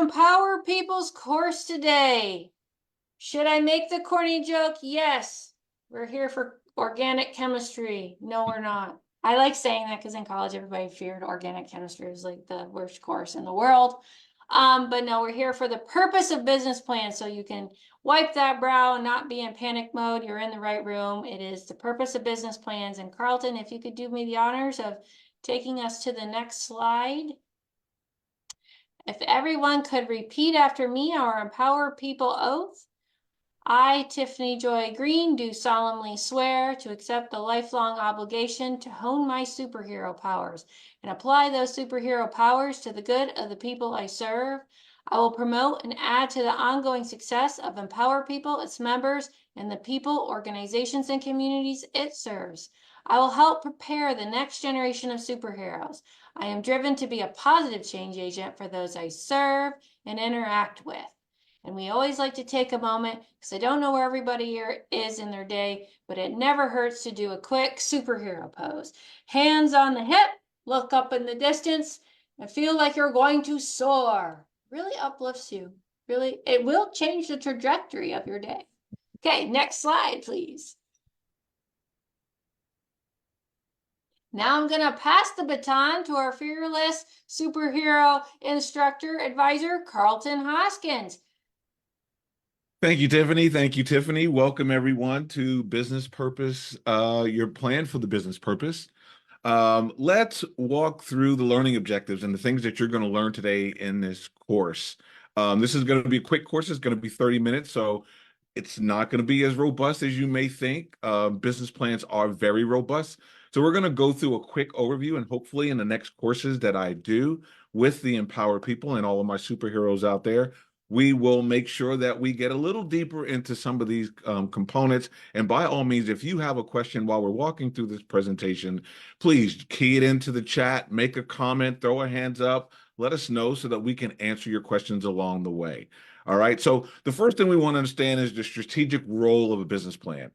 Empower People's course today. Should I make the corny joke? Yes. We're here for organic chemistry. No, we're not. I like saying that because in college, everybody feared organic chemistry was like the worst course in the world. But no, we're here for the purpose of business plans. So you can wipe that brow and not be in panic mode. You're in the right room. It is the purpose of business plans. And Karlton, if you could do me the honors of taking us to the next slide. If everyone could repeat after me our Empower People oath. I, Tiffany Joy Green, do solemnly swear to accept the lifelong obligation to hone my superhero powers and apply those superhero powers to the good of the people I serve. I will promote and add to the ongoing success of Empower People, its members, and the people, organizations, and communities it serves. I will help prepare the next generation of superheroes. I am driven to be a positive change agent for those I serve and interact with. And we always like to take a moment, because I don't know where everybody here is in their day, but it never hurts to do a quick superhero pose. Hands on the hip, look up in the distance, and feel like you're going to soar. Really uplifts you. Really, it will change the trajectory of your day. Okay, next slide, please. Now I'm going to pass the baton to our fearless superhero instructor advisor, Karlton Hoskins. Thank you, Tiffany. Thank you, Tiffany. Welcome everyone to Business Purpose, your plan for the business purpose. Let's walk through the learning objectives and the things that you're going to learn today in this course. This is going to be a quick course. It's going to be 30 minutes, so it's not going to be as robust as you may think. Business plans are very robust. So we're going to go through a quick overview, and hopefully in the next courses that I do with the Empower People and all of my superheroes out there, we will make sure that we get a little deeper into some of these components. And by all means, if you have a question while we're walking through this presentation, please key it into the chat, make a comment, throw a hands up, let us know so that we can answer your questions along the way. All right. So the first thing we want to understand is the strategic role of a business plan.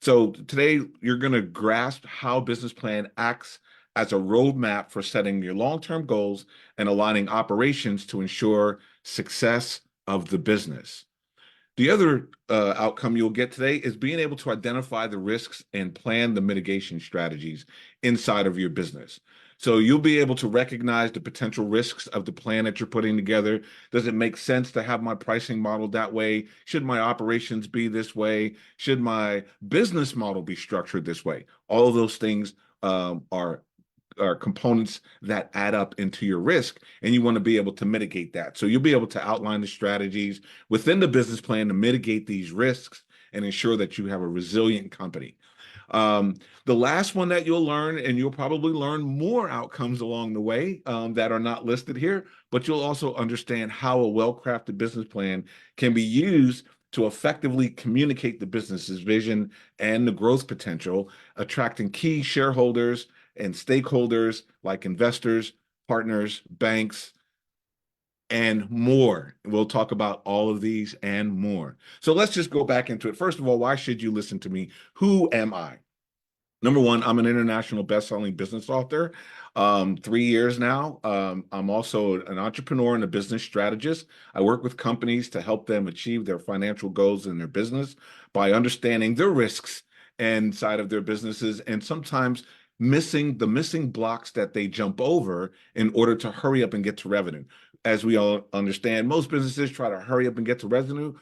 So today you're going to grasp how a business plan acts as a roadmap for setting your long-term goals and aligning operations to ensure success of the business. The other outcome you'll get today is being able to identify the risks and plan the mitigation strategies inside of your business. So you'll be able to recognize the potential risks of the plan that you're putting together. Does it make sense to have my pricing model that way? Should my operations be this way? Should my business model be structured this way? All of those things are components that add up into your risk, and you want to be able to mitigate that. So you'll be able to outline the strategies within the business plan to mitigate these risks and ensure that you have a resilient company. The last one that you'll learn, and you'll probably learn more outcomes along the way that are not listed here, but you'll also understand how a well-crafted business plan can be used to effectively communicate the business's vision and the growth potential, attracting key shareholders and stakeholders like investors, partners, banks, and more. We'll talk about all of these and more. So let's just go back into it. First of all, why should you listen to me? Who am I? Number one, I'm an international best-selling business author, 3 years now. I'm also an entrepreneur and a business strategist. I work with companies to help them achieve their financial goals in their business by understanding their risks inside of their businesses and sometimes the missing blocks that they jump over in order to hurry up and get to revenue. As we all understand, most businesses try to hurry up and get to revenue,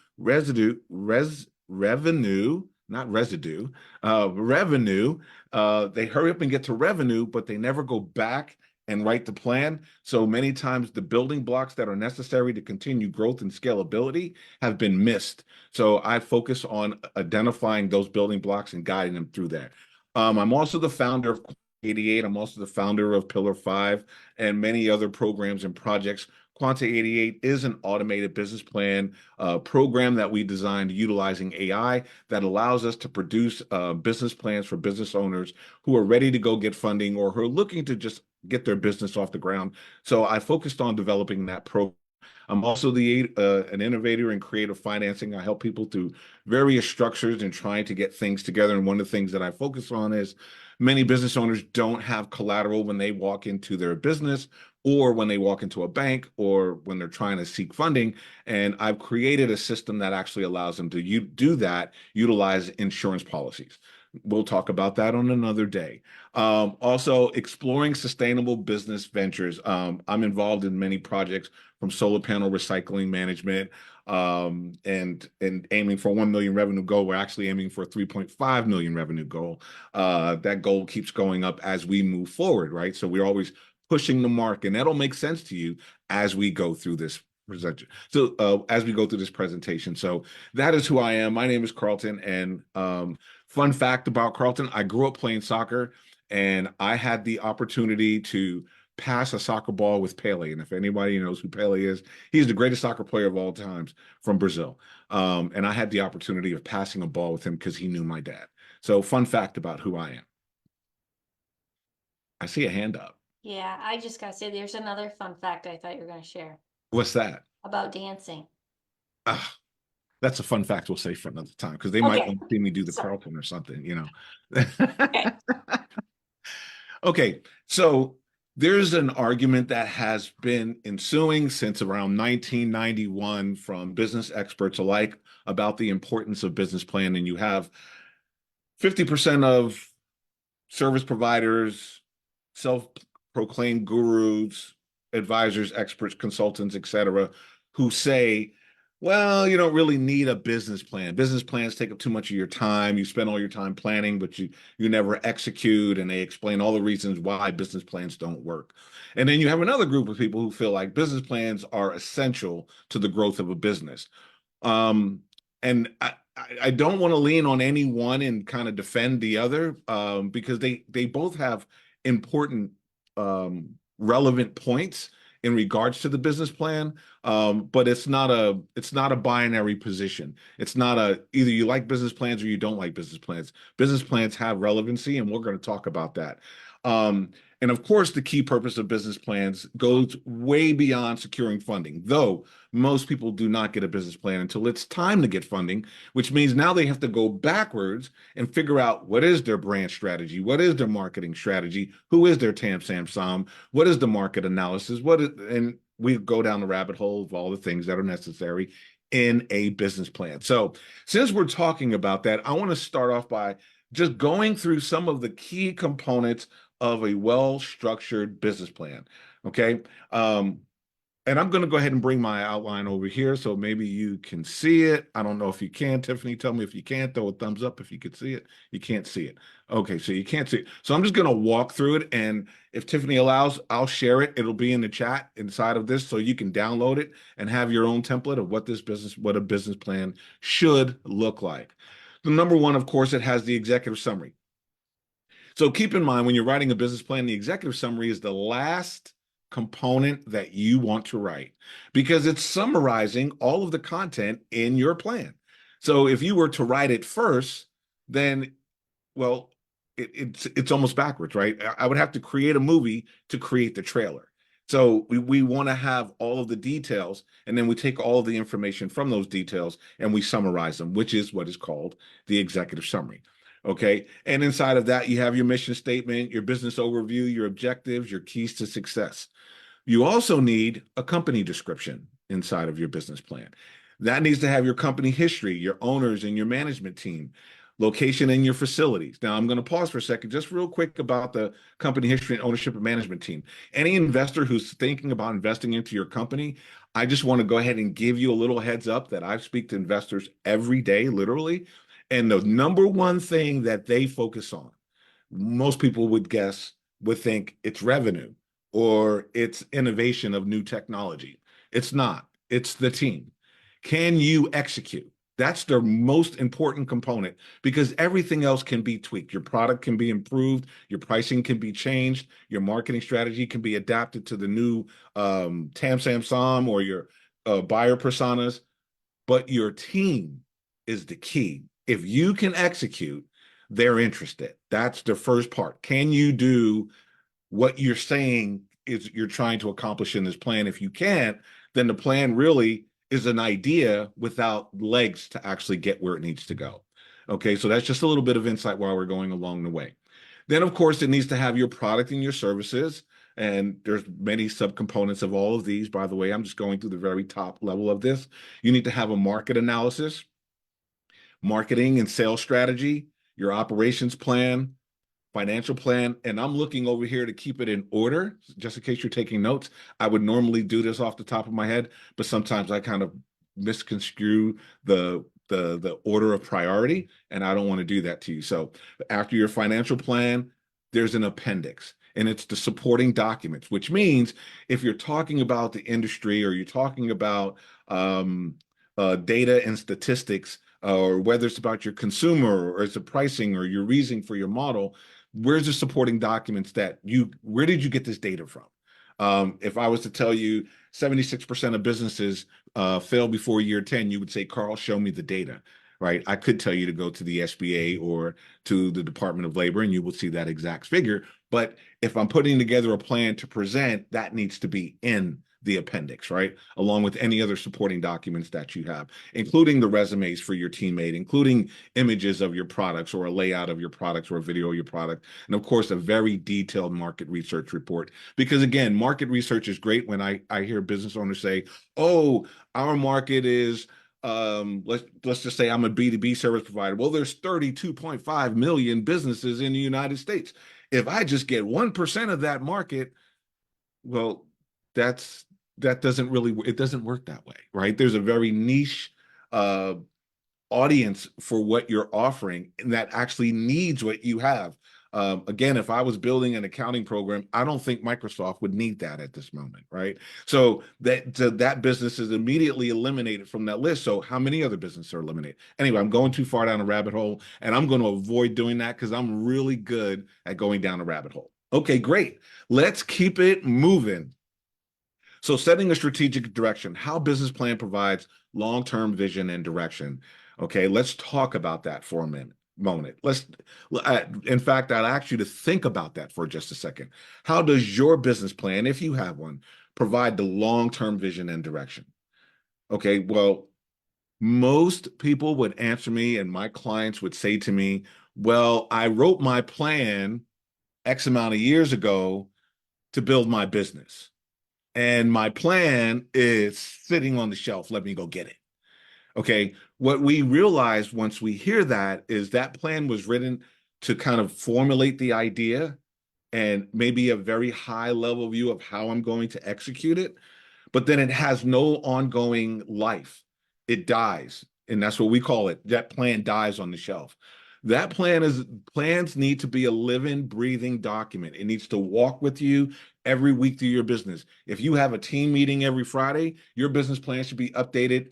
not residue, revenue. They hurry up and get to revenue, but they never go back and write the plan. So many times the building blocks that are necessary to continue growth and scalability have been missed. So I focus on identifying those building blocks and guiding them through that. I'm also the founder of 88. I'm also the founder of Pillar 5 and many other programs and projects. Quanta 88 is an automated business plan program that we designed utilizing AI that allows us to produce business plans for business owners who are ready to go get funding or who are looking to just get their business off the ground. So I focused on developing that program I'm also an innovator in creative financing. I help people through various structures and trying to get things together. And one of the things that I focus on is many business owners don't have collateral when they walk into their business or when they walk into a bank or when they're trying to seek funding. And I've created a system that actually allows them to do that, utilize insurance policies. We'll talk about that on another day. Also, exploring sustainable business ventures. I'm involved in many projects from solar panel recycling management, and aiming for 1 million revenue goal. We're actually aiming for a 3.5 million revenue goal. That goal keeps going up as we move forward, right? So we're always pushing the mark, and that'll make sense to you as we go through this presentation. So as we go through this presentation, so that is who I am. My name is Karlton, and fun fact about Karlton: I grew up playing soccer, and I had the opportunity to pass a soccer ball with Pele. And if anybody knows who Pele is, he's the greatest soccer player of all times from Brazil. And I had the opportunity of passing a ball with him because he knew my dad. So fun fact about who I am. I see a hand up. Yeah, I just gotta say, there's another fun fact I thought you were gonna share What's that? about dancing. Ah, that's a fun fact we'll save for another time because they might Okay, want to see me do the sorry. Karlton or something, you know. Okay. Okay, so there's an argument that has been ensuing since around 1991 from business experts alike about the importance of business planning. You have 50% of service providers, self-proclaimed gurus, advisors, experts, consultants, etc., who say, well, you don't really need a business plan. Business plans take up too much of your time. You spend all your time planning, but you never execute, and they explain all the reasons why business plans don't work. And then you have another group of people who feel like business plans are essential to the growth of a business. Um, and I don't want to lean on any one and kind of defend the other, because they both have important, relevant points in regards to the business plan. But it's not a binary position. It's not a either you like business plans or you don't like business plans. Business plans have relevancy, and we're going to talk about that. And of course, the key purpose of business plans goes way beyond securing funding, though most people do not get a business plan until it's time to get funding, which means now they have to go backwards and figure out what is their brand strategy, what is their marketing strategy, who is their TAM, SAM, SOM, what is the market analysis, and we go down the rabbit hole of all the things that are necessary in a business plan. So since we're talking about that, I want to start off by just going through some of the key components of a well-structured business plan. Okay. And I'm going to go ahead and bring my outline over here so maybe you can see it. I don't know if you can. Tiffany, tell me if you can't. Throw a thumbs up if you could see it. You can't see it. Okay, so you can't see it. So I'm just going to walk through it. And if Tiffany allows, I'll share it. It'll be in the chat inside of this so you can download it and have your own template of what a business plan should look like. The number one, of course, it has the executive summary. So keep in mind when you're writing a business plan, the executive summary is the last component that you want to write because it's summarizing all of the content in your plan. So if you were to write it first, then, well, it's almost backwards, right? I would have to create a movie to create the trailer. So we want to have all of the details, and then we take all of the information from those details and we summarize them, which is what is called the executive summary. Okay. And inside of that, you have your mission statement, your business overview, your objectives, your keys to success. You also need a company description inside of your business plan. That needs to have your company history, your owners and your management team, location and your facilities. Now, I'm going to pause for a second, just real quick about the company history and ownership and management team. Any investor who's thinking about investing into your company, I just want to go ahead and give you a little heads up that I speak to investors every day, literally. And the number one thing that they focus on, most people would think it's revenue or it's innovation of new technology. It's not. It's the team. Can you execute? That's the most important component because everything else can be tweaked. Your product can be improved. Your pricing can be changed. Your marketing strategy can be adapted to the new TAM, SAM, SOM or your buyer personas. But your team is the key. If you can execute, they're interested. That's the first part. Can you do what you're saying is you're trying to accomplish in this plan? If you can't, then the plan really is an idea without legs to actually get where it needs to go. Okay, so that's just a little bit of insight while we're going along the way. Then, of course, it needs to have your product and your services. And there's many subcomponents of all of these. By the way, I'm just going through the very top level of this. You need to have a market analysis, marketing and sales strategy, your operations plan, financial plan, and I'm looking over here to keep it in order, just in case you're taking notes. I would normally do this off the top of my head, but sometimes I kind of misconstrue the order of priority, and I don't want to do that to you. So after your financial plan, there's an appendix, and it's the supporting documents, which means if you're talking about the industry or you're talking about data and statistics, or whether it's about your consumer or it's a pricing or your reasoning for your model, where's the supporting documents where did you get this data from? If I was to tell you 76% of businesses fail before year 10, you would say, Carl, show me the data, right? I could tell you to go to the SBA or to the Department of Labor, and you will see that exact figure. But if I'm putting together a plan to present, that needs to be in the appendix, right? Along with any other supporting documents that you have, including the resumes for your teammate, including images of your products or a layout of your products or a video of your product. And of course, a very detailed market research report. Because again, market research is great when I hear business owners say, oh, our market is let's just say I'm a B2B service provider. Well, there's 32.5 million businesses in the United States. If I just get 1% of that market, well, that doesn't really, it doesn't work that way, right? There's a very niche uh, audience for what you're offering and that actually needs what you have. Again, if I was building an accounting program, I don't think Microsoft would need that at this moment, right? So that business is immediately eliminated from that list. So how many other businesses are eliminated? Anyway, I'm going too far down a rabbit hole, and I'm going to avoid doing that because I'm really good at going down a rabbit hole. Okay, great. Let's keep it moving. So setting a strategic direction, how business plan provides long-term vision and direction. Okay, let's talk about that for a moment. In fact, I'd ask you to think about that for just a second. How does your business plan, if you have one, provide the long-term vision and direction? Okay, well, most people would answer me and my clients would say to me, well, I wrote my plan X amount of years ago to build my business. And my plan is sitting on the shelf. Let me go get it. Okay. What we realize once we hear that is that plan was written to kind of formulate the idea and maybe a very high level view of how I'm going to execute it, but then it has no ongoing life. It dies. And that's what we call it. That plan dies on the shelf. Plans need to be a living, breathing document. It needs to walk with you every week through your business. If you have a team meeting every Friday, your business plan should be updated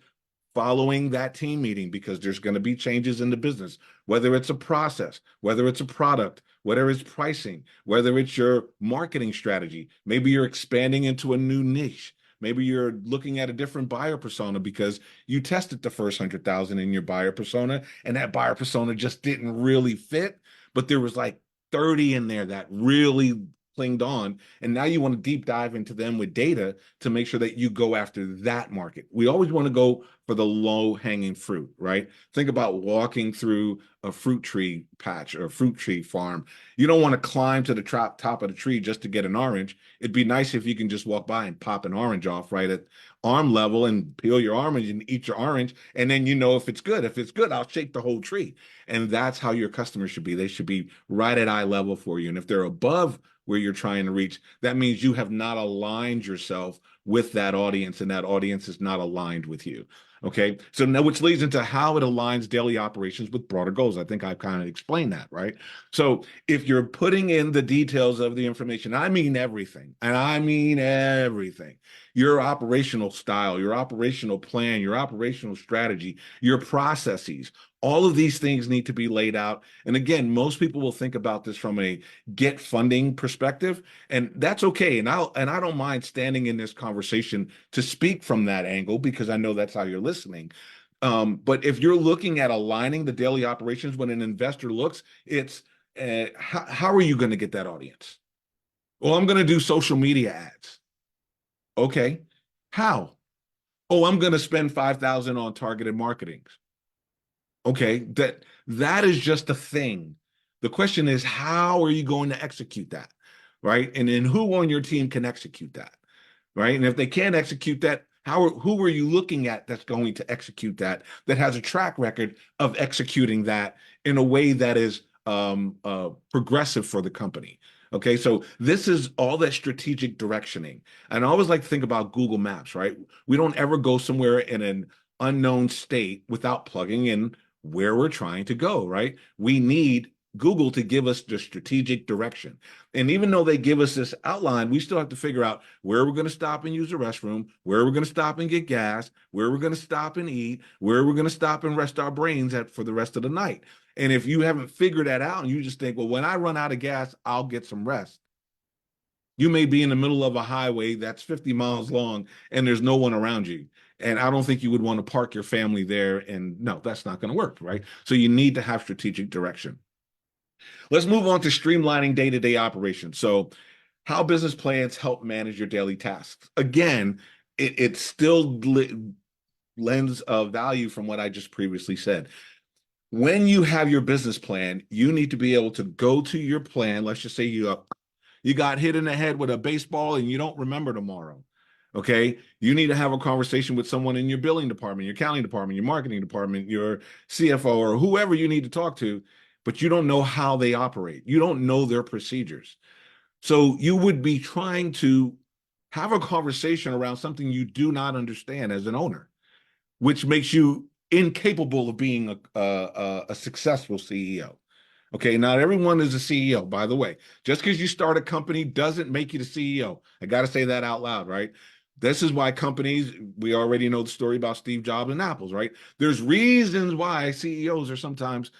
following that team meeting because there's going to be changes in the business, whether it's a process, whether it's a product, whether it's pricing, whether it's your marketing strategy. Maybe you're expanding into a new niche. Maybe you're looking at a different buyer persona because you tested the first 100,000 in your buyer persona and that buyer persona just didn't really fit, but there was like 30 in there that really clinged on. And now you want to deep dive into them with data to make sure that you go after that market. We always want to go for the low hanging fruit, right? Think about walking through a fruit tree patch or a fruit tree farm. You don't want to climb to the top of the tree just to get an orange. It'd be nice if you can just walk by and pop an orange off right at arm level and peel your orange and eat your orange. And then you know if it's good. If it's good, I'll shake the whole tree. And that's how your customers should be. They should be right at eye level for you. And if they're above where you're trying to reach, that means you have not aligned yourself with that audience and that audience is not aligned with you. Okay. So now which leads into how it aligns daily operations with broader goals. I think I've kind of explained that, right? So if you're putting in the details of the information, I mean everything, and I mean everything, your operational style, your operational plan, your operational strategy, your processes, all of these things need to be laid out. And again, most people will think about this from a get funding perspective, and that's okay. And I don't mind standing in this conversation to speak from that angle because I know that's how you're listening. But if you're looking at aligning the daily operations when an investor looks, it's how are you going to get that audience? Well, I'm going to do social media ads. Okay, how? Oh, I'm going to spend 5,000 on targeted marketing. Okay, that is just a thing. The question is, how are you going to execute that? Right? And then who on your team can execute that? Right? And if they can't execute that, who are you looking at that's going to execute that, that has a track record of executing that in a way that is progressive for the company? Okay, so this is all that strategic directioning. And I always like to think about Google Maps, right? We don't ever go somewhere in an unknown state without plugging in where we're trying to go, right? We need Google to give us the strategic direction. And even though they give us this outline, we still have to figure out where we're going to stop and use the restroom, where we're going to stop and get gas, where we're going to stop and eat, where we're going to stop and rest our brains at for the rest of the night. And if you haven't figured that out and you just think, well, when I run out of gas, I'll get some rest. You may be in the middle of a highway that's 50 miles long and there's no one around you. And I don't think you would want to park your family there. And no, that's not going to work, right? So you need to have strategic direction. Let's move on to streamlining day-to-day operations. So how business plans help manage your daily tasks. Again, it still lends value from what I just previously said. When you have your business plan, you need to be able to go to your plan. Let's just say you got hit in the head with a baseball and you don't remember tomorrow. Okay. You need to have a conversation with someone in your billing department, your accounting department, your marketing department, your CFO, or whoever you need to talk to, but you don't know how they operate. You don't know their procedures. So you would be trying to have a conversation around something you do not understand as an owner, which makes you incapable of being a successful CEO. Okay, not everyone is a CEO, by the way. Just because you start a company doesn't make you the CEO. I got to say that out loud, right? This is why companies, we already know the story about Steve Jobs and Apple's, right? There's reasons why CEOs are sometimes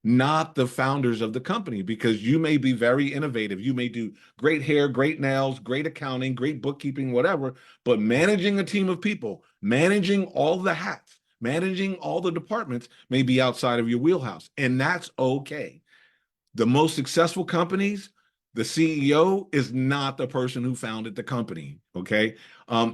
not the founders of the company, because you may be very innovative. You may do great hair, great nails, great accounting, great bookkeeping, whatever, but managing a team of people, managing all the hats, managing all the departments may be outside of your wheelhouse, and that's okay. The most successful companies, the CEO is not the person who founded the company. Okay,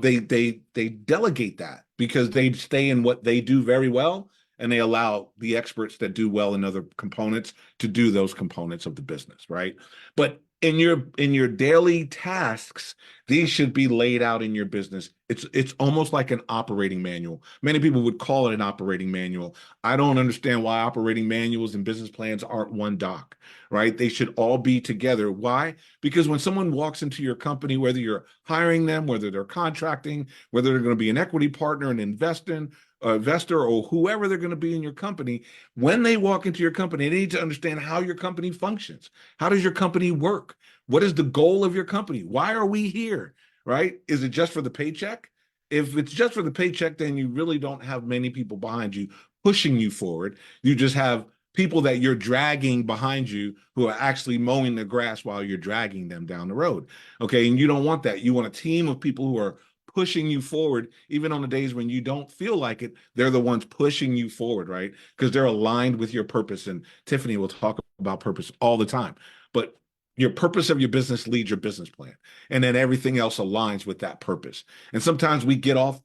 they delegate that because they stay in what they do very well, and they allow the experts that do well in other components to do those components of the business, right? But in your daily tasks, these should be laid out in your business. It's almost like an operating manual. Many people would call it an operating manual. I don't understand why operating manuals and business plans aren't one doc, right? They should all be together. Why? Because when someone walks into your company, whether you're hiring them, whether they're contracting, whether they're going to be an equity partner, an investor, or whoever they're going to be in your company, when they walk into your company, they need to understand how your company functions. How does your company work? What is the goal of your company? Why are we here? Right? Is it just for the paycheck? If it's just for the paycheck, then you really don't have many people behind you pushing you forward. You just have people that you're dragging behind you who are actually mowing the grass while you're dragging them down the road. Okay. And you don't want that. You want a team of people who are pushing you forward, even on the days when you don't feel like it. They're the ones pushing you forward, right? Because they're aligned with your purpose. And Tiffany will talk about purpose all the time. But your purpose of your business leads your business plan, and then everything else aligns with that purpose. And sometimes we get off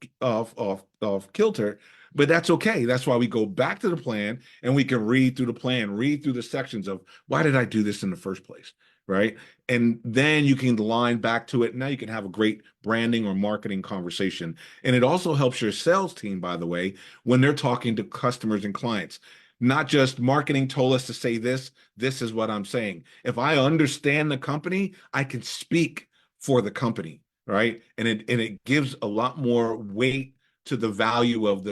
kilter, but that's okay. That's why we go back to the plan and we can read through the plan, read through the sections of why did I do this in the first place, right? And then you can line back to it. Now you can have a great branding or marketing conversation. And it also helps your sales team, by the way, when they're talking to customers and clients. Not just marketing told us to say this, this is what I'm saying. If I understand the company, I can speak for the company, right? And it gives a lot more weight to the value of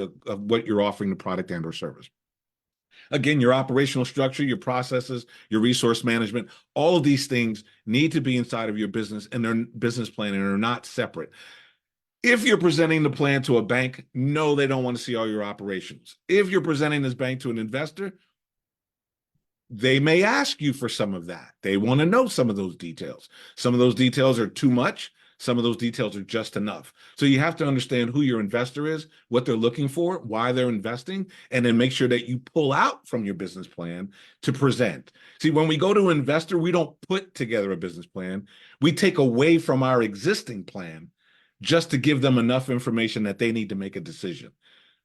what you're offering, the product and or service. Again, your operational structure, your processes, your resource management, all of these things need to be inside of your business and their business plan, and are not separate. If you're presenting the plan to a bank, no, they don't want to see all your operations. If you're presenting this bank to an investor, they may ask you for some of that. They want to know some of those details. Some of those details are too much. Some of those details are just enough. So you have to understand who your investor is, what they're looking for, why they're investing, and then make sure that you pull out from your business plan to present. See, when we go to an investor, we don't put together a business plan. We take away from our existing plan just to give them enough information that they need to make a decision,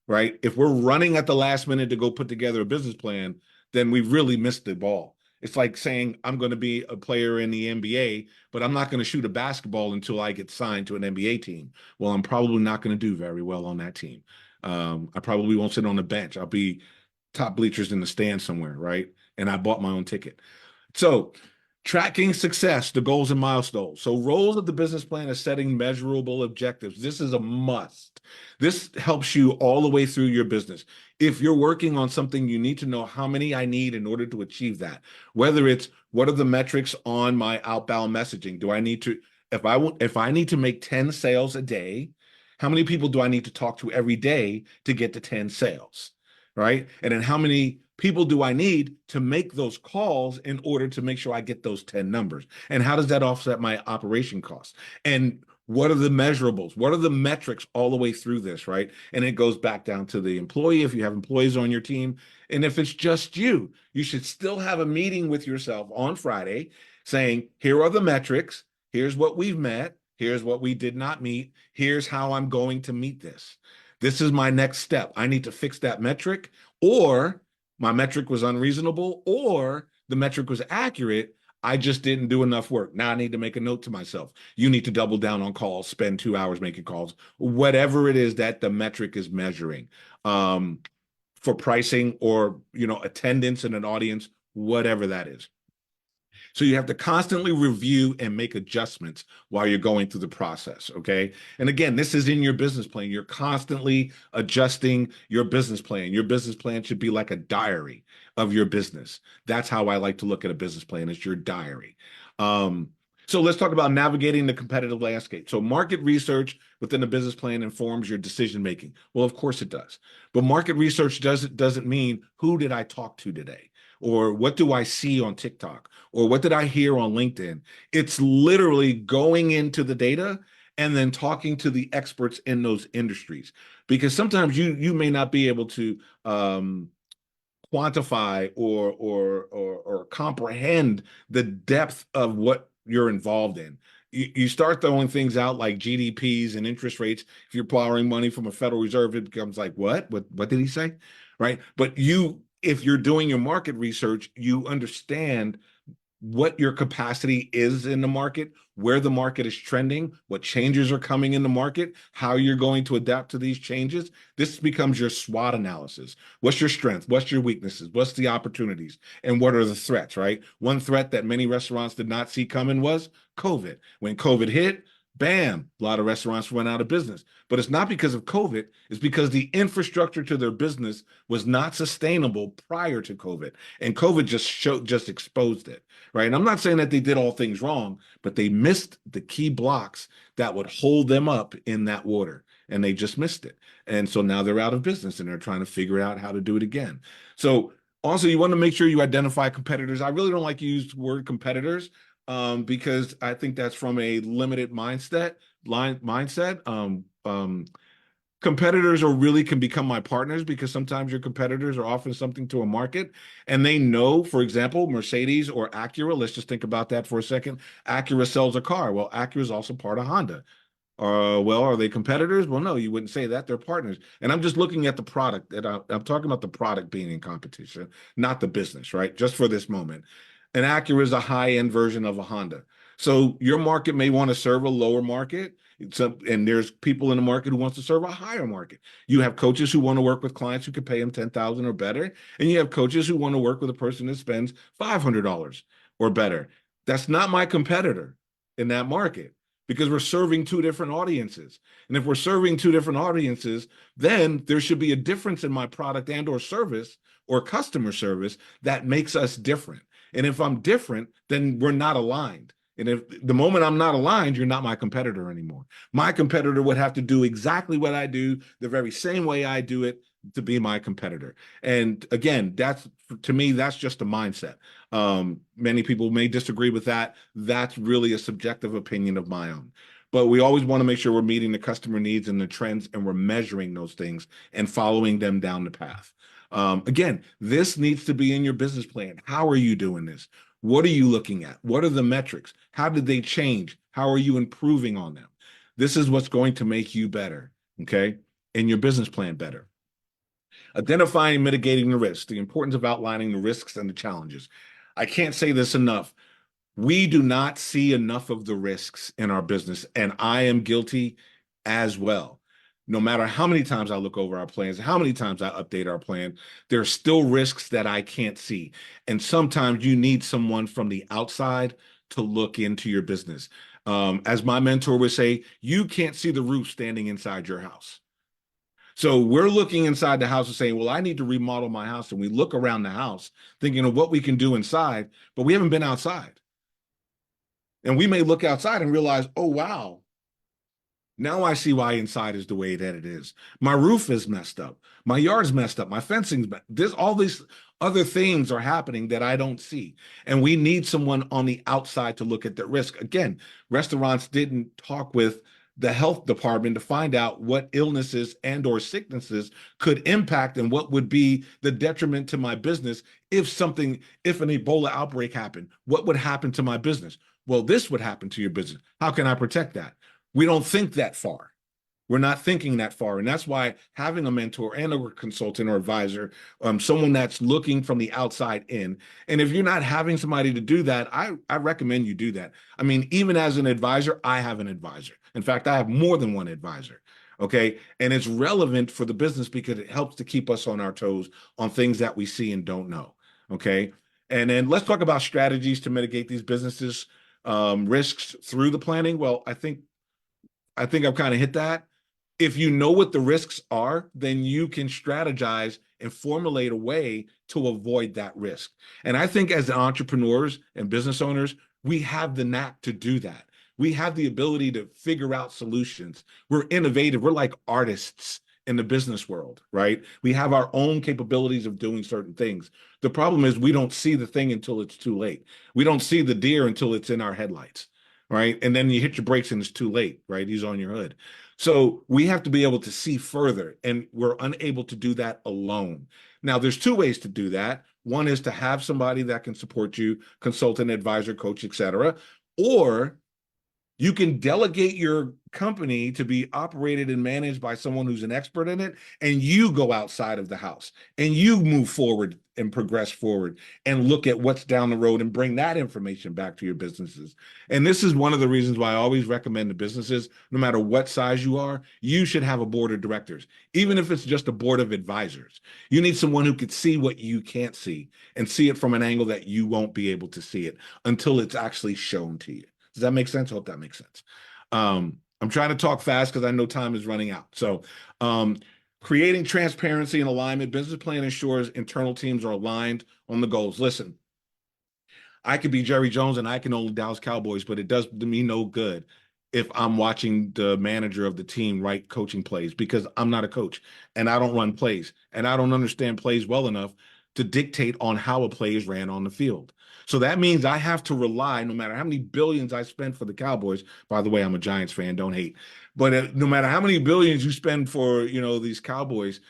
right? If we're running at the last minute to go put together a business plan, then we really missed the ball. It's like saying I'm going to be a player in the NBA, but I'm not going to shoot a basketball until I get signed to an NBA team. Well, I'm probably not going to do very well on that team. I probably won't sit on the bench. I'll be top bleachers in the stand somewhere, right? And I bought my own ticket. So, tracking success, the goals and milestones. So, roles of the business plan is setting measurable objectives. This is a must. This helps you all the way through your business. If you're working on something, you need to know how many I need in order to achieve that. Whether it's what are the metrics on my outbound messaging? Do I need to, if I need to make 10 sales a day, how many people do I need to talk to every day to get to 10 sales? Right? And then how many people do I need to make those calls in order to make sure I get those 10 numbers? And how does that offset my operation costs? And what are the measurables? What are the metrics all the way through this, right? And it goes back down to the employee if you have employees on your team. And if it's just you, you should still have a meeting with yourself on Friday saying, here are the metrics. Here's what we've met. Here's what we did not meet. Here's how I'm going to meet this. This is my next step. I need to fix that metric, or my metric was unreasonable, or the metric was accurate. I just didn't do enough work. Now I need to make a note to myself. You need to double down on calls, spend 2 hours making calls, whatever it is that the metric is measuring, for pricing or, attendance in an audience, whatever that is. So you have to constantly review and make adjustments while you're going through the process. Okay. And again, this is in your business plan. You're constantly adjusting your business plan. Your business plan should be like a diary of your business. That's how I like to look at a business plan. It's your diary. So let's talk about navigating the competitive landscape. So market research within a business plan informs your decision making. Well, of course it does. But market research doesn't mean who did I talk to today? Or what do I see on TikTok? Or what did I hear on LinkedIn? It's literally going into the data and then talking to the experts in those industries. Because sometimes you may not be able to quantify or comprehend the depth of what you're involved in. You start throwing things out like GDPs and interest rates. If you're borrowing money from a Federal Reserve, it becomes like, what did he say? Right. But if you're doing your market research, you understand what your capacity is in the market, where the market is trending, what changes are coming in the market, how you're going to adapt to these changes. This becomes your SWOT analysis. What's your strength? What's your weaknesses? What's the opportunities? And what are the threats, right? One threat that many restaurants did not see coming was COVID. When COVID hit, bam, a lot of restaurants went out of business. But it's not because of COVID, it's because the infrastructure to their business was not sustainable prior to COVID. And COVID just exposed it, right? And I'm not saying that they did all things wrong, but they missed the key blocks that would hold them up in that water. And they just missed it. And so now they're out of business and they're trying to figure out how to do it again. So also, you want to make sure you identify competitors. I really don't like to use the word competitors, because I think that's from a limited mindset. Competitors really can become my partners, because sometimes your competitors are offering something to a market and they know, for example, Mercedes or Acura. Let's just think about that for a second. Acura sells a car. Well, Acura is also part of Honda. Well, are they competitors? Well, no, you wouldn't say that. They're partners. And I'm just looking at the product that I'm talking about, the product being in competition, not the business, right? Just for this moment. An Acura is a high-end version of a Honda. So your market may want to serve a lower market. And there's people in the market who wants to serve a higher market. You have coaches who want to work with clients who could pay them $10,000 or better. And you have coaches who want to work with a person that spends $500 or better. That's not my competitor in that market, because we're serving two different audiences. And if we're serving two different audiences, then there should be a difference in my product and or service or customer service that makes us different. And if I'm different, then we're not aligned. And if the moment I'm not aligned, you're not my competitor anymore. My competitor would have to do exactly what I do, the very same way I do it, to be my competitor. And again, to me, that's just a mindset. Many people may disagree with that. That's really a subjective opinion of my own. But we always want to make sure we're meeting the customer needs and the trends, and we're measuring those things and following them down the path. Again, this needs to be in your business plan. How are you doing this? What are you looking at? What are the metrics? How did they change? How are you improving on them? This is what's going to make you better, okay? And your business plan better. Identifying and mitigating the risks, the importance of outlining the risks and the challenges. I can't say this enough. We do not see enough of the risks in our business, and I am guilty as well. No matter how many times I look over our plans, how many times I update our plan, there are still risks that I can't see. And sometimes you need someone from the outside to look into your business. As my mentor would say, you can't see the roof standing inside your house. So we're looking inside the house and saying, well, I need to remodel my house. And we look around the house thinking of what we can do inside, but we haven't been outside. And we may look outside and realize, oh, wow, now I see why inside is the way that it is. My roof is messed up. My yard's messed up. My fencing's this. All these other things are happening that I don't see. And we need someone on the outside to look at the risk. Again, restaurants didn't talk with the health department to find out what illnesses and or sicknesses could impact and what would be the detriment to my business if an Ebola outbreak happened. What would happen to my business? Well, this would happen to your business. How can I protect that? We don't think that far. We're not thinking that far. And that's why having a mentor and a consultant or advisor, someone that's looking from the outside in. And if you're not having somebody to do that, I recommend you do that. I mean, even as an advisor, I have an advisor. In fact, I have more than one advisor. Okay. And it's relevant for the business because it helps to keep us on our toes on things that we see and don't know. Okay. And then let's talk about strategies to mitigate these businesses risks through the planning. Well, I think I've kind of hit that. If you know what the risks are, then you can strategize and formulate a way to avoid that risk. And I think as entrepreneurs and business owners, we have the knack to do that. We have the ability to figure out solutions. We're innovative. We're like artists in the business world, right? We have our own capabilities of doing certain things. The problem is we don't see the thing until it's too late. We don't see the deer until it's in our headlights, right? And then you hit your brakes and it's too late, right? He's on your hood. So we have to be able to see further, and we're unable to do that alone. Now, there's two ways to do that. One is to have somebody that can support you, consultant, advisor, coach, etc., or you can delegate your company to be operated and managed by someone who's an expert in it, and you go outside of the house and you move forward and progress forward and look at what's down the road and bring that information back to your businesses. And this is one of the reasons why I always recommend to businesses, no matter what size you are, you should have a board of directors, even if it's just a board of advisors. You need someone who could see what you can't see and see it from an angle that you won't be able to see it until it's actually shown to you. Does that make sense? I hope that makes sense. I'm trying to talk fast because I know time is running out. So, creating transparency and alignment. Business plan ensures internal teams are aligned on the goals. Listen, I could be Jerry Jones and I can own Dallas Cowboys, but it does me no good if I'm watching the manager of the team write coaching plays because I'm not a coach and I don't run plays and I don't understand plays well enough to dictate on how a play is ran on the field. So that means I have to rely, no matter how many billions I spend for the Cowboys. By the way, I'm a Giants fan, don't hate. But no matter how many billions you spend for, these Cowboys,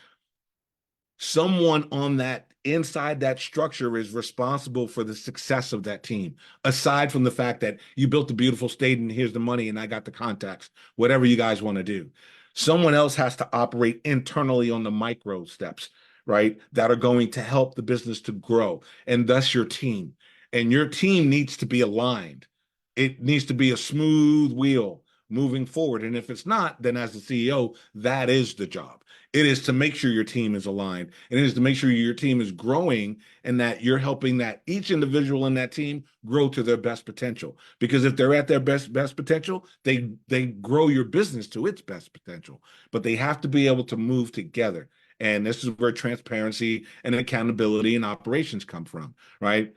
someone on that inside that structure is responsible for the success of that team. Aside from the fact that you built a beautiful stadium, here's the money, and I got the contacts, whatever you guys want to do. Someone else has to operate internally on the micro steps, right? That are going to help the business to grow, and thus your team. And your team needs to be aligned. It needs to be a smooth wheel moving forward. And if it's not, then as the CEO, that is the job. It is to make sure your team is aligned, and it is to make sure your team is growing and that you're helping that each individual in that team grow to their best potential. Because if they're at their best potential, they grow your business to its best potential. But they have to be able to move together. And this is where transparency and accountability and operations come from, right?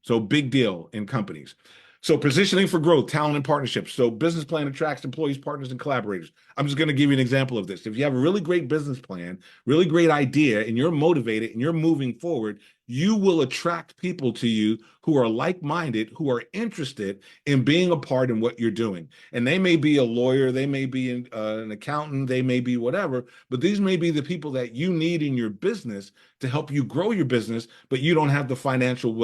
So big deal in companies. So positioning for growth, talent, and partnerships. So business plan attracts employees, partners, and collaborators. I'm just going to give you an example of this. If you have a really great business plan, really great idea, and you're motivated and you're moving forward, you will attract people to you who are like-minded, who are interested in being a part in what you're doing. And they may be a lawyer, they may be an accountant, they may be whatever, but these may be the people that you need in your business to help you grow your business, but you don't have the financial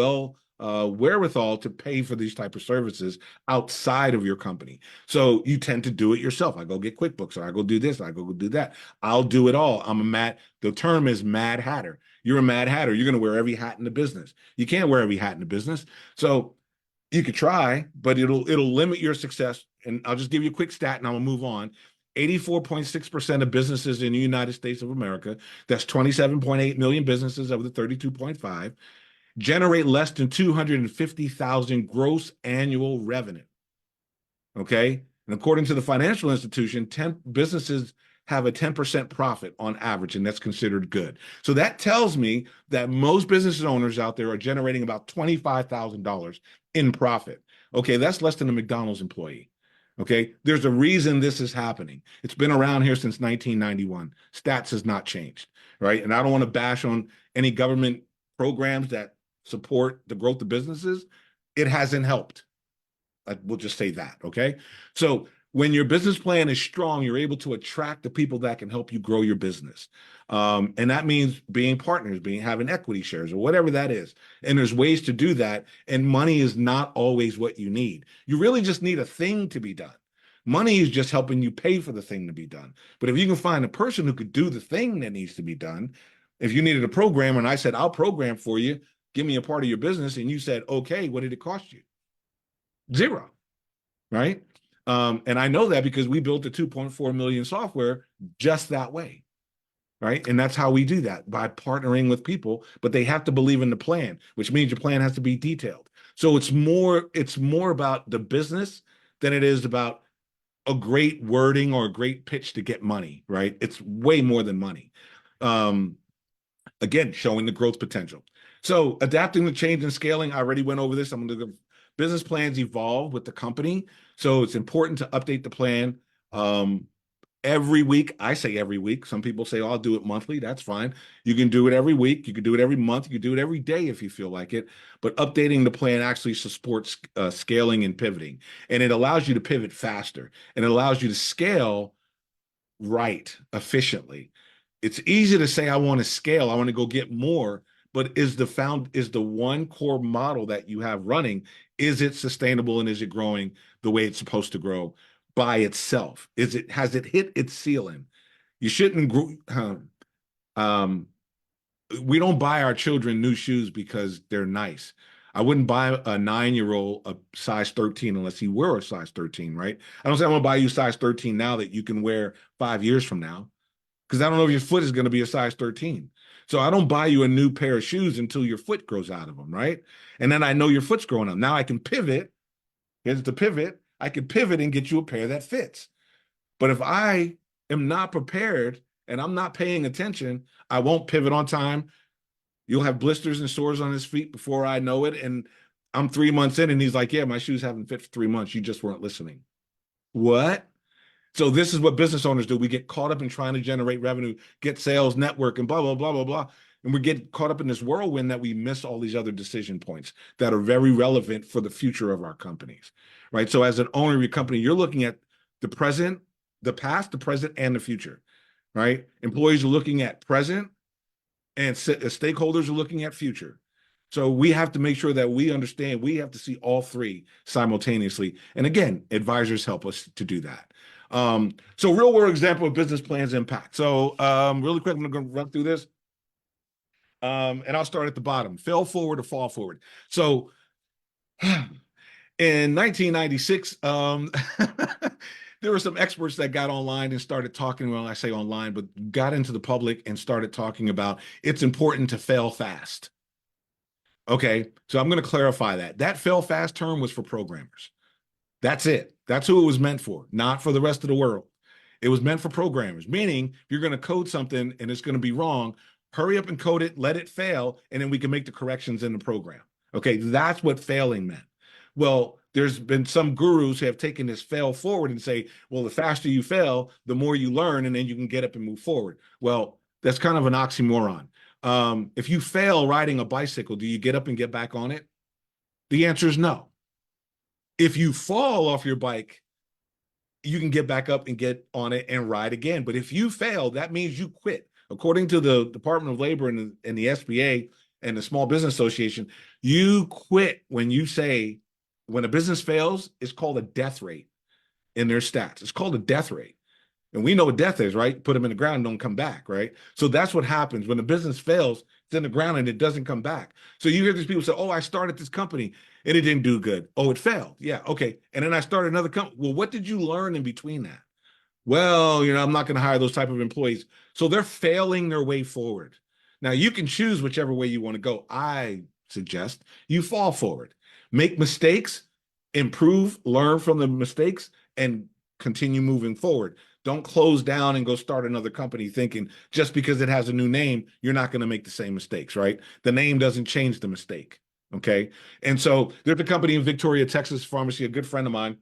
wherewithal to pay for these type of services outside of your company. So you tend to do it yourself. I go get QuickBooks, or I go do this, or I go do that. I'll do it all. The term is Mad Hatter. You're a Mad Hatter. You're going to wear every hat in the business. You can't wear every hat in the business. So you could try, but it'll limit your success. And I'll just give you a quick stat and I'm gonna move on. 84.6% of businesses in the United States of America, that's 27.8 million businesses of the 32.5, generate less than 250,000 gross annual revenue. Okay. And according to the financial institution, 10 businesses have a 10% profit on average, and that's considered good. So that tells me that most business owners out there are generating about $25,000 in profit. Okay, that's less than a McDonald's employee. Okay, there's a reason this is happening. It's been around here since 1991. Stats has not changed, right? And I don't want to bash on any government programs that support the growth of businesses. It hasn't helped. We'll just say that, okay? So when your business plan is strong, you're able to attract the people that can help you grow your business. And that means being partners, having equity shares or whatever that is. And there's ways to do that. And money is not always what you need. You really just need a thing to be done. Money is just helping you pay for the thing to be done. But if you can find a person who could do the thing that needs to be done, if you needed a programmer and I said, I'll program for you, give me a part of your business, and you said, okay, what did it cost you? Zero, right? And I know that because we built the 2.4 million software just that way, right? And that's how we do that, by partnering with people, but they have to believe in the plan, which means your plan has to be detailed. So it's more about the business than it is about a great wording or a great pitch to get money, right? It's way more than money. Again, showing the growth potential. So adapting to change and scaling, I already went over this. I'm going to go. Business plans evolve with the company. So it's important to update the plan every week. I say every week. Some people say, oh, I'll do it monthly. That's fine. You can do it every week. You can do it every month. You can do it every day if you feel like it. But updating the plan actually supports scaling and pivoting. And it allows you to pivot faster. And it allows you to scale right, efficiently. It's easy to say, I want to scale. I want to go get more. But is the one core model that you have running, is it sustainable and is it growing the way it's supposed to grow by itself? Has it hit its ceiling? You shouldn't we don't buy our children new shoes because they're nice. I wouldn't buy a 9-year-old a size 13 unless he were a size 13, right? I don't say I'm gonna buy you size 13 now that you can wear 5 years from now, because I don't know if your foot is going to be a size 13. So I don't buy you a new pair of shoes until your foot grows out of them, right? And then I know your foot's growing up. Now I can pivot. Here's the pivot. I can pivot and get you a pair that fits. But if I am not prepared and I'm not paying attention, I won't pivot on time. You'll have blisters and sores on his feet before I know it. And I'm 3 months in and he's like, yeah, my shoes haven't fit for 3 months. You just weren't listening. What? So this is what business owners do. We get caught up in trying to generate revenue, get sales, network, and blah, blah, blah, blah, blah. And we get caught up in this whirlwind that we miss all these other decision points that are very relevant for the future of our companies, right? So as an owner of your company, you're looking at the present, the past, the present, and the future, right? Employees are looking at present, and stakeholders are looking at future. So we have to make sure that we understand, we have to see all three simultaneously. And again, advisors help us to do that. So real world example of business plans impact. So really quick, I'm going to run through this. And I'll start at the bottom. Fail forward or fall forward. So in 1996, there were some experts that got online and started talking, well, I say online, but got into the public and started talking about it's important to fail fast. Okay, so I'm going to clarify that. That fail fast term was for programmers. That's it. That's who it was meant for, not for the rest of the world. It was meant for programmers, meaning if you're going to code something and it's going to be wrong, hurry up and code it, let it fail, and then we can make the corrections in the program. Okay, that's what failing meant. Well, there's been some gurus who have taken this fail forward and say, well, the faster you fail, the more you learn, and then you can get up and move forward. Well, that's kind of an oxymoron. If you fail riding a bicycle, do you get up and get back on it? The answer is no. If you fall off your bike, you can get back up and get on it and ride again. But if you fail, that means you quit. According to the Department of Labor and the SBA, and the Small Business Association, you quit when a business fails, it's called a death rate in their stats. It's called a death rate. And we know what death is, right? Put them in the ground and don't come back, right? So that's what happens when the business fails, it's in the ground and it doesn't come back. So you hear these people say, oh, I started this company and it didn't do good. Oh, it failed. Yeah, okay. And then I started another company. Well, what did you learn in between that? Well, I'm not going to hire those type of employees. So they're failing their way forward. Now you can choose whichever way you want to go. I suggest you fall forward, make mistakes, improve, learn from the mistakes, and continue moving forward. Don't close down and go start another company thinking just because it has a new name, you're not going to make the same mistakes, right? The name doesn't change the mistake. Okay. And so there's a company in Victoria, Texas pharmacy, a good friend of mine.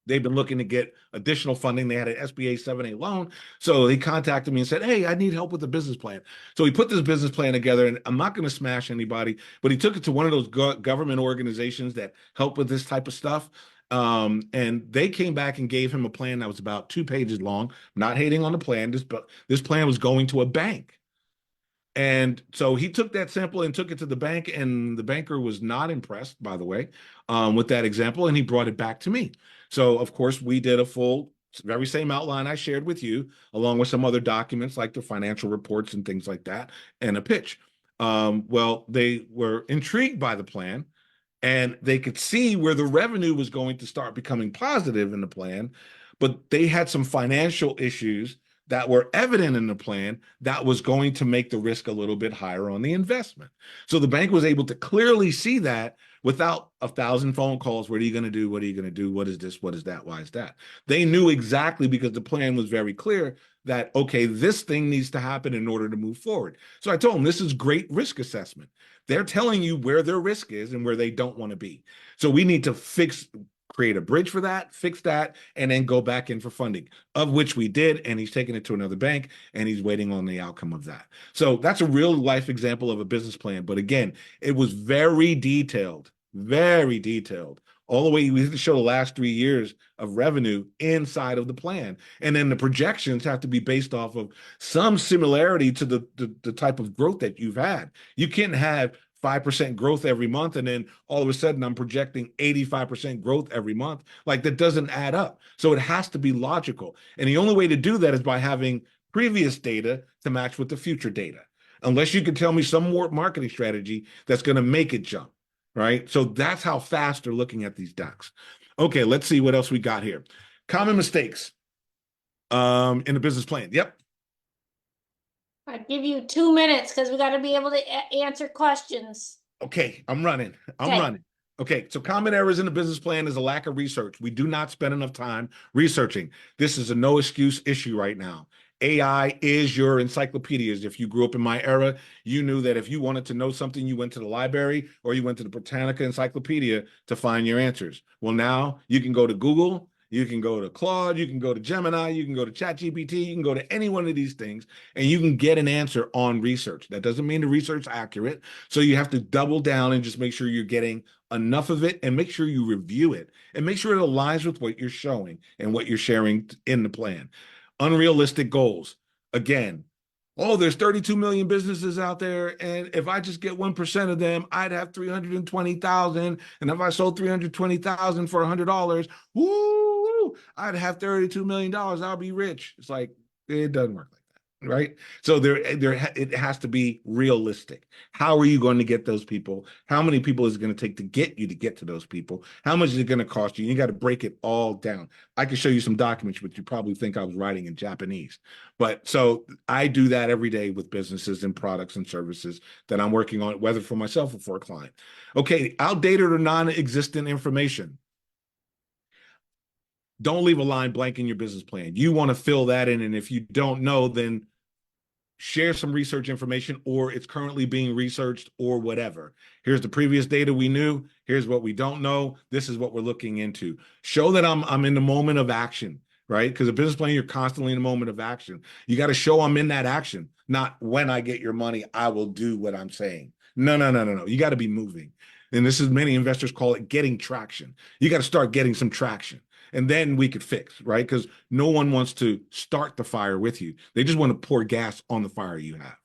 They've been looking to get additional funding. They had an SBA 7A loan. So he contacted me and said, hey, I need help with the business plan. So he put this business plan together, and I'm not going to smash anybody, but he took it to one of those government organizations that help with this type of stuff. And they came back and gave him a plan that was about 2 pages long. I'm not hating on the plan. This plan was going to a bank. And so he took that sample and took it to the bank, and the banker was not impressed, by the way, with that example, and he brought it back to me. So, of course, we did a full, very same outline I shared with you, along with some other documents like the financial reports and things like that, and a pitch. Well, they were intrigued by the plan, and they could see where the revenue was going to start becoming positive in the plan, but they had some financial issues that were evident in the plan that was going to make the risk a little bit higher on the investment. So the bank was able to clearly see that without 1,000 phone calls. What are you going to do? What are you going to do? What is this? What is that? Why is that? They knew exactly, because the plan was very clear, that, okay, this thing needs to happen in order to move forward. So I told them, this is great risk assessment. They're telling you where their risk is and where they don't want to be. So we need to create a bridge for that, fix that, and then go back in for funding, of which we did. And he's taking it to another bank and he's waiting on the outcome of that. So that's a real life example of a business plan. But again, it was very detailed, all the way. We have to show the last 3 years of revenue inside of the plan. And then the projections have to be based off of some similarity to the type of growth that you've had. You can't have 5% growth every month, and then all of a sudden I'm projecting 85% growth every month. Like, that doesn't add up. So it has to be logical. And the only way to do that is by having previous data to match with the future data. Unless you can tell me some more marketing strategy that's going to make it jump, right? So that's how fast they're looking at these docs. Okay, let's see what else we got here. Common mistakes in the business plan. Yep. I give you 2 minutes because we got to be able to answer questions. Okay, I'm running. Okay. Okay, so common errors in the business plan is a lack of research. We do not spend enough time researching. This is a no excuse issue right now. AI is your encyclopedias. If you grew up in my era, you knew that if you wanted to know something, you went to the library or you went to the Britannica Encyclopedia to find your answers. Well, now you can go to Google, you can go to Claude, you can go to Gemini, you can go to ChatGPT, you can go to any one of these things, and you can get an answer on research. That doesn't mean the research is accurate. So you have to double down and just make sure you're getting enough of it, and make sure you review it and make sure it aligns with what you're showing and what you're sharing in the plan. Unrealistic goals. Again, oh, there's 32 million businesses out there, and if I just get 1% of them, I'd have 320,000. And if I sold 320,000 for $100, woo, I'd have $32 million. I'll be rich. It's like, it doesn't work like that, right? So it has to be realistic. How are you going to get those people? How many people is it going to take to get you to get to those people? How much is it going to cost you? You got to break it all down. I can show you some documents, but you probably think I was writing in Japanese. But so I do that every day with businesses and products and services that I'm working on, whether for myself or for a client. Okay, outdated or non-existent information. Don't leave a line blank in your business plan. You want to fill that in. And if you don't know, then share some research information, or it's currently being researched, or whatever. Here's the previous data we knew. Here's what we don't know. This is what we're looking into. Show that I'm in the moment of action, right? Because a business plan, you're constantly in the moment of action. You got to show I'm in that action, not when I get your money, I will do what I'm saying. No. You got to be moving. And this is, many investors call it getting traction. You got to start getting some traction. And then we could fix, right? Because no one wants to start the fire with you. They just want to pour gas on the fire you have,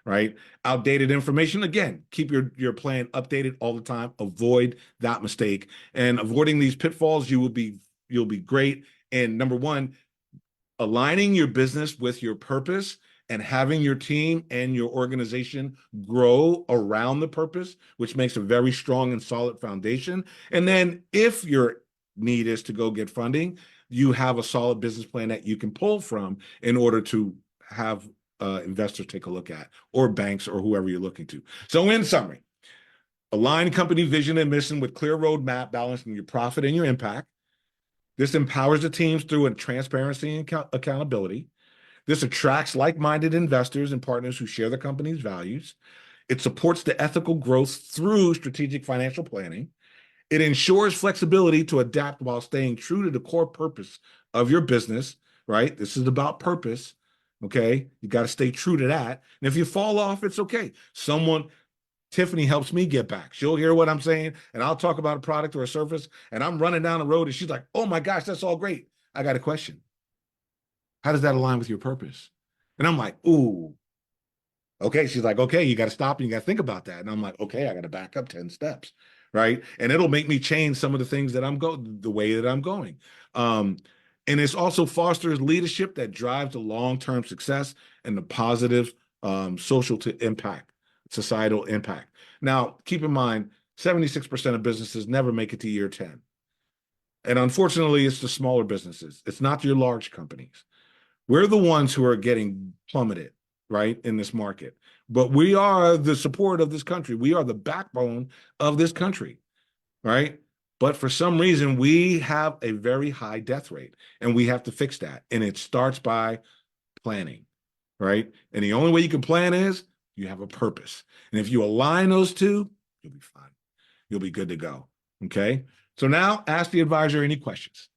right? Outdated information, again, keep your plan updated all the time. Avoid that mistake. And avoiding these pitfalls, you'll be great. And number one, aligning your business with your purpose and having your team and your organization grow around the purpose, which makes a very strong and solid foundation. And then if your need is to go get funding, you have a solid business plan that you can pull from in order to have investors take a look at, or banks, or whoever you're looking to. So in summary, align company vision and mission with clear roadmap, balancing your profit and your impact. This empowers the teams through a transparency and accountability. This attracts like-minded investors and partners who share the company's values. It supports the ethical growth through strategic financial planning. It ensures flexibility to adapt while staying true to the core purpose of your business, right? This is about purpose, okay? You got to stay true to that. And if you fall off, it's okay. Tiffany helps me get back. She'll hear what I'm saying, and I'll talk about a product or a service, and I'm running down the road, and she's like, oh my gosh, that's all great. I got a question. How does that align with your purpose? And I'm like, ooh, okay. She's like, okay, you got to stop and you got to think about that. And I'm like, okay, I got to back up 10 steps, right? And it'll make me change some of the things that the way that I'm going. And it's also fosters leadership that drives the long-term success and the positive societal impact. Now, keep in mind, 76% of businesses never make it to year 10. And unfortunately, it's the smaller businesses. It's not your large companies. We're the ones who are getting plummeted, right, in this market. But we are the support of this country. We are the backbone of this country, right? But for some reason, we have a very high death rate, and we have to fix that. And it starts by planning, right? And the only way you can plan is you have a purpose. And if you align those two, you'll be fine. You'll be good to go, okay? So now ask the advisor any questions.